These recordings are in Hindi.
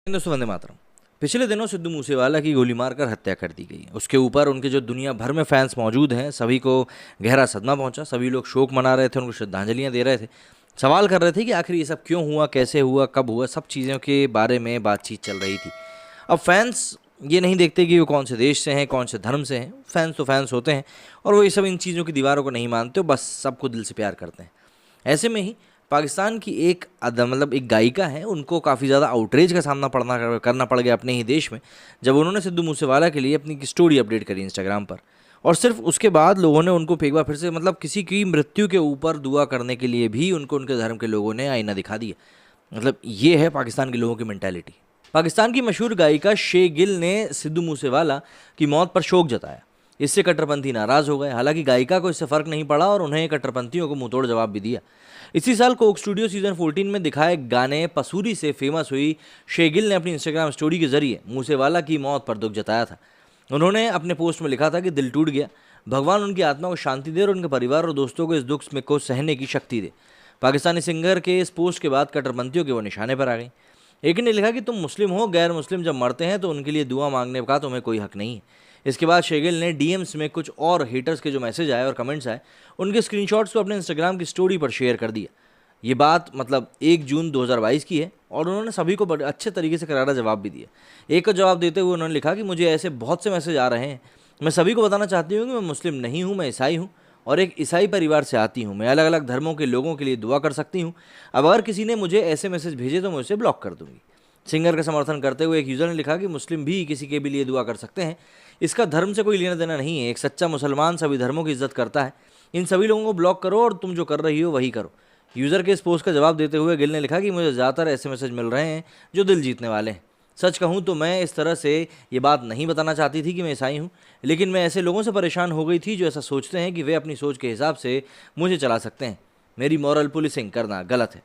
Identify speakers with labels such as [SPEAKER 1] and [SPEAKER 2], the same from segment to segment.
[SPEAKER 1] दोस्तों, वंदे मातरम। पिछले दिनों सिद्धू मूसेवाला की गोली मारकर हत्या कर दी गई। उसके ऊपर उनके जो दुनिया भर में फैंस मौजूद हैं, सभी को गहरा सदमा पहुंचा। सभी लोग शोक मना रहे थे, उनको श्रद्धांजलियां दे रहे थे, सवाल कर रहे थे कि आखिर ये सब क्यों हुआ, कैसे हुआ, कब हुआ। सब चीज़ों के बारे में बातचीत चल रही थी। अब फैंस ये नहीं देखते कि वो कौन से देश से हैं, कौन से धर्म से हैं। फैंस तो फैंस होते हैं और वो ये सब इन चीज़ों की दीवारों को नहीं मानते, बस सबको दिल से प्यार करते हैं। ऐसे में ही पाकिस्तान की एक गायिका है, उनको काफ़ी ज़्यादा आउटरीच का सामना करना पड़ गया अपने ही देश में, जब उन्होंने सिद्धू मूसेवाला के लिए अपनी स्टोरी अपडेट करी इंस्टाग्राम पर। और सिर्फ उसके बाद लोगों ने उनको एक बार फिर से किसी की मृत्यु के ऊपर दुआ करने के लिए भी उनको उनके धर्म के लोगों ने आईना दिखा दिया। ये है पाकिस्तान के लोगों की मेंटालिटी। पाकिस्तान की मशहूर गायिका शे गिल ने सिद्धू मूसेवाला की मौत पर शोक जताया। इससे कट्टरपंथी नाराज़ हो गए। हालांकि गायिका को इससे फ़र्क नहीं पड़ा और उन्हें कट्टरपंथियों को मुंहतोड़ जवाब भी दिया। इसी साल कोक स्टूडियो सीजन 14 में दिखाए गाने पसूरी से फेमस हुई शेगिल ने अपनी इंस्टाग्राम स्टोरी के जरिए मूसेवाला की मौत पर दुख जताया था। उन्होंने अपने पोस्ट में लिखा था कि दिल टूट गया, भगवान उनकी आत्मा को शांति दे और उनके परिवार और दोस्तों को इस दुख में को सहने की शक्ति दे। पाकिस्तानी सिंगर के इस पोस्ट के बाद कट्टरपंथियों के वो निशाने पर आ गई। एक ने लिखा कि तुम मुस्लिम हो, गैर मुस्लिम जब मरते हैं तो उनके लिए दुआ मांगने का तुम्हें कोई हक नहीं है। इसके बाद शेगिल ने डीएम्स में कुछ और हेटर्स के जो मैसेज आए और कमेंट्स आए, उनके स्क्रीनशॉट्स को अपने इंस्टाग्राम की स्टोरी पर शेयर कर दिया। ये बात 1 जून 2022 की है और उन्होंने सभी को बड़े अच्छे तरीके से करारा जवाब भी दिया। एक का जवाब देते हुए उन्होंने लिखा कि मुझे ऐसे बहुत से मैसेज आ रहे हैं, मैं सभी को बताना चाहती हूँ कि मैं मुस्लिम नहीं हूँ, मैं ईसाई हूँ और एक ईसाई परिवार से आती हूँ। मैं अलग अलग धर्मों के लोगों के लिए दुआ कर सकती हूँ। अब अगर किसी ने मुझे ऐसे मैसेज भेजे तो मैं उसे ब्लॉक कर दूँगी। सिंगर का समर्थन करते हुए एक यूज़र ने लिखा कि मुस्लिम भी किसी के भी लिए दुआ कर सकते हैं, इसका धर्म से कोई लेना देना नहीं है। एक सच्चा मुसलमान सभी धर्मों की इज्जत करता है। इन सभी लोगों को ब्लॉक करो और तुम जो कर रही हो वही करो। यूज़र के इस पोस्ट का जवाब देते हुए गिल ने लिखा कि मुझे ज़्यादातर ऐसे मैसेज मिल रहे हैं जो दिल जीतने वाले हैं। सच कहूँ तो मैं इस तरह से ये बात नहीं बताना चाहती थी कि मैं ईसाई हूँ, लेकिन मैं ऐसे लोगों से परेशान हो गई थी जो ऐसा सोचते हैं कि वे अपनी सोच के हिसाब से मुझे चला सकते हैं। मेरी मॉरल पुलिसिंग करना गलत है।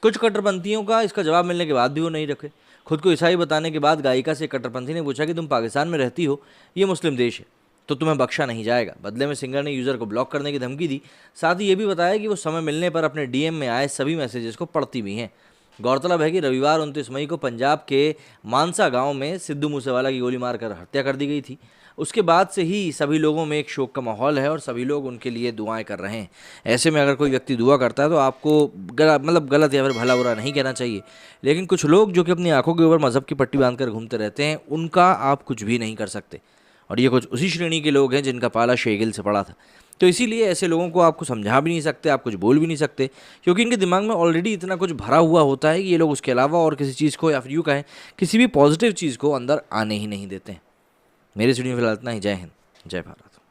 [SPEAKER 1] कुछ कट्टरपंथियों का इसका जवाब मिलने के बाद भी वो नहीं रखे। खुद को ईसाई बताने के बाद गायिका से कट्टरपंथी ने पूछा कि तुम पाकिस्तान में रहती हो, ये मुस्लिम देश है, तो तुम्हें बख्शा नहीं जाएगा। बदले में सिंगर ने यूज़र को ब्लॉक करने की धमकी दी। साथ ही ये भी बताया कि वो समय मिलने पर अपने डीएम में आए सभी मैसेजेस को पढ़ती भी हैं। गौरतलब है कि रविवार 29 मई को पंजाब के मानसा गांव में सिद्धू मूसेवाला की गोली मारकर हत्या कर दी गई थी। उसके बाद से ही सभी लोगों में एक शोक का माहौल है और सभी लोग उनके लिए दुआएं कर रहे हैं। ऐसे में अगर कोई व्यक्ति दुआ करता है तो आपको गलत या फिर भला बुरा नहीं कहना चाहिए, लेकिन कुछ लोग जो कि अपनी आंखों के ऊपर मजहब की पट्टी बांधकर घूमते रहते हैं, उनका आप कुछ भी नहीं कर सकते। और ये कुछ उसी श्रेणी के लोग हैं जिनका पाला शेगिल से पड़ा था। तो इसीलिए ऐसे लोगों को आपको समझा भी नहीं सकते, आप कुछ बोल भी नहीं सकते, क्योंकि इनके दिमाग में ऑलरेडी इतना कुछ भरा हुआ होता है कि ये लोग उसके अलावा और किसी चीज़ को या फिर यूँ कहें किसी भी पॉजिटिव चीज़ को अंदर आने ही नहीं देते हैं। मेरे स्टूडियो में फिलहाल इतना ही। जय हिंद, जय भारत।